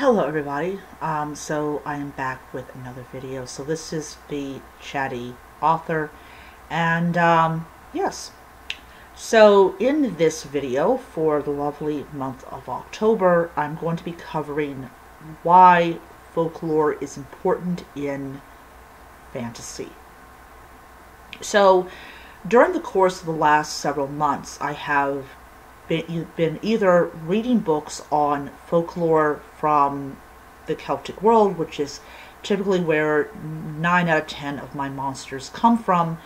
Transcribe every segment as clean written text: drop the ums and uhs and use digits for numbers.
Hello everybody, so I am back with another video. So this is the Chatty Author, and yes, so in this video for the lovely month of October, I'm going to be covering why folklore is important in fantasy. So during the course of the last several months, I have been either reading books on folklore from the Celtic world, which is typically where 9 out of 10 of my monsters come from,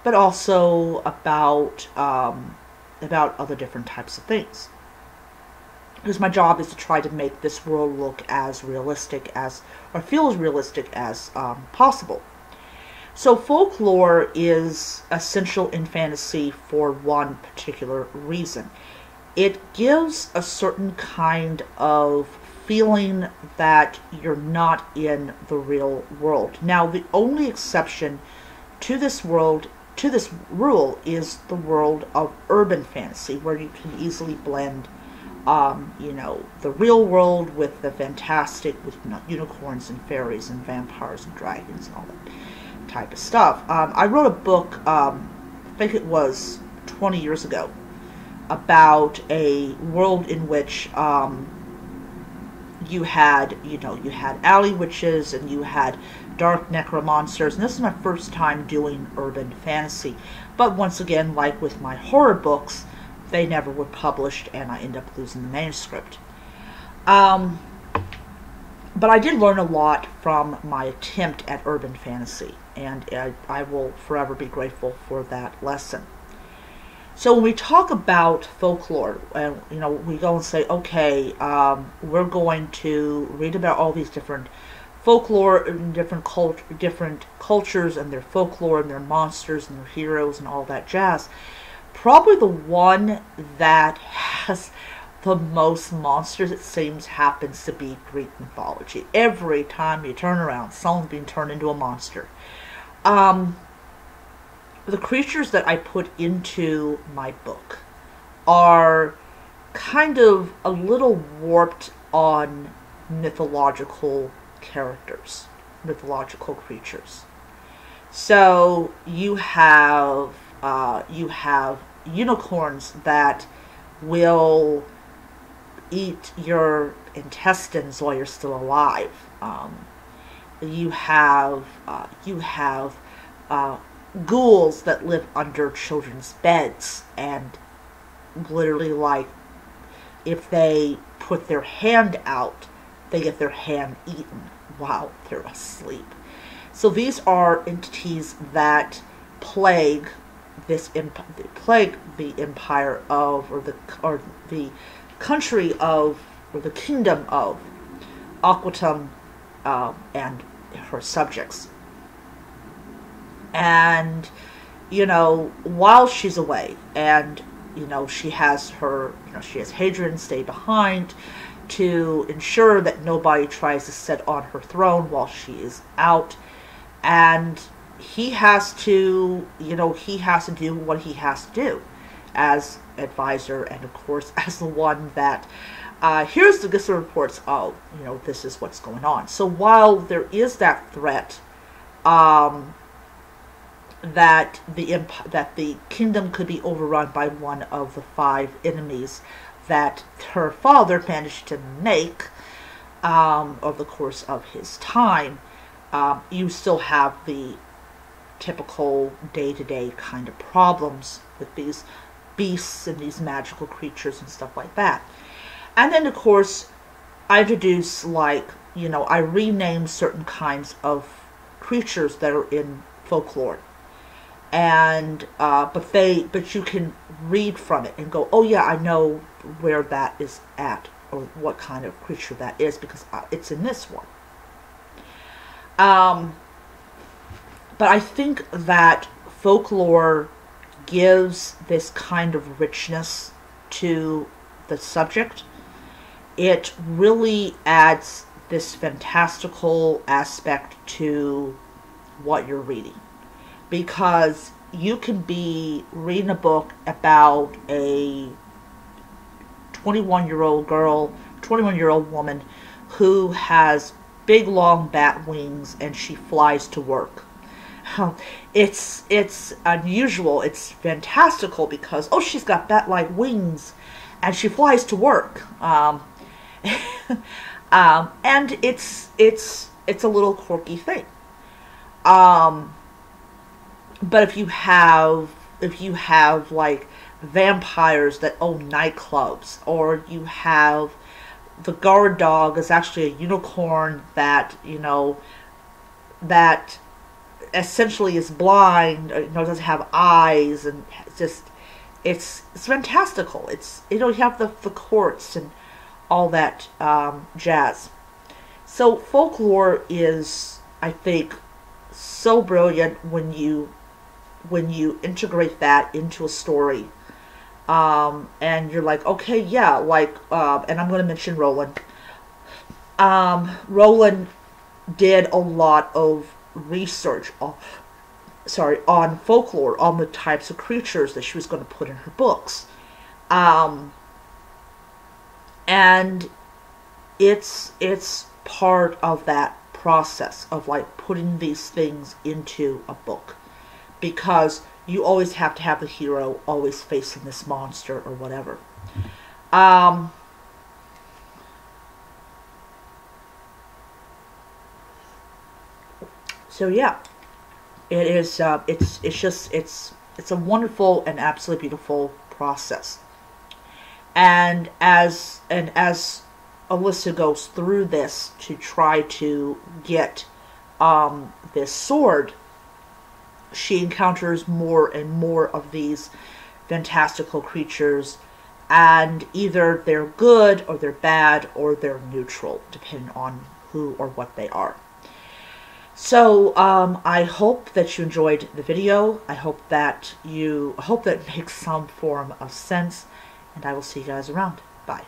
but also about other different types of things. Because my job is to try to make this world look as realistic as, or feel as realistic as possible. So folklore is essential in fantasy for one particular reason. It gives a certain kind of feeling that you're not in the real world. Now, the only exception to this rule is the world of urban fantasy, where you can easily blend, the real world with the fantastic, with unicorns and fairies and vampires and dragons and all that type of stuff. I wrote a book, I think it was 20 years ago, about a world in which you had alley witches and you had dark necromancers, and this is my first time doing urban fantasy. But once again, like with my horror books, they never were published and I ended up losing the manuscript. But I did learn a lot from my attempt at urban fantasy, and I will forever be grateful for that lesson. So when we talk about folklore, and we go and say, okay, we're going to read about all these different folklore and different cultures and their folklore and their monsters and their heroes and all that jazz. Probably the one that has the most monsters, it seems, happens to be Greek mythology. Every time you turn around, someone's being turned into a monster. The creatures that I put into my book are kind of a little warped on mythological characters, mythological creatures. So you have unicorns that will eat your intestines while you're still alive. You have ghouls that live under children's beds, and literally, like, if they put their hand out, they get their hand eaten while they're asleep. So these are entities that plague the empire of, or the country of, or the kingdom of Aquitaine and her subjects. And while she's away, and she has Hadrian stay behind to ensure that nobody tries to sit on her throne while she is out, and he has to do what he has to do as advisor, and of course as the one that hears the Gissa reports of this is what's going on. So while there is that threat that the kingdom could be overrun by one of the 5 enemies that her father managed to make over the course of his time, you still have the typical day-to-day kind of problems with these beasts and these magical creatures and stuff like that. And then, of course, I introduce, I rename certain kinds of creatures that are in folklore. And but you can read from it and go, oh yeah, I know where that is at, or what kind of creature that is, because it's in this one. But I think that folklore gives this kind of richness to the subject. It really adds this fantastical aspect to what you're reading. Because you can be reading a book about a 21-year-old girl, 21-year-old woman who has big long bat wings and she flies to work. It's unusual. It's fantastical because, oh, she's got bat-like wings and she flies to work. And it's a little quirky thing. But if you have like vampires that own nightclubs, or you have the guard dog is actually a unicorn that, you know, that essentially is blind, you know, doesn't have eyes, and it's fantastical. It's, you know, you have the courts and all that jazz. So folklore is, I think, so brilliant when you integrate that into a story. And you're like, okay, yeah, like, and I'm going to mention Roland. Roland did a lot of research on folklore, on the types of creatures that she was going to put in her books. And it's part of that process of like putting these things into a book, because you always have to have the hero always facing this monster or whatever. So yeah, it is. It's a wonderful and absolutely beautiful process. And as Alyssa goes through this to try to get this sword, she encounters more and more of these fantastical creatures, and either they're good or they're bad or they're neutral, depending on who or what they are. So I hope that you enjoyed the video. I hope that it makes some form of sense, and I will see you guys around. Bye.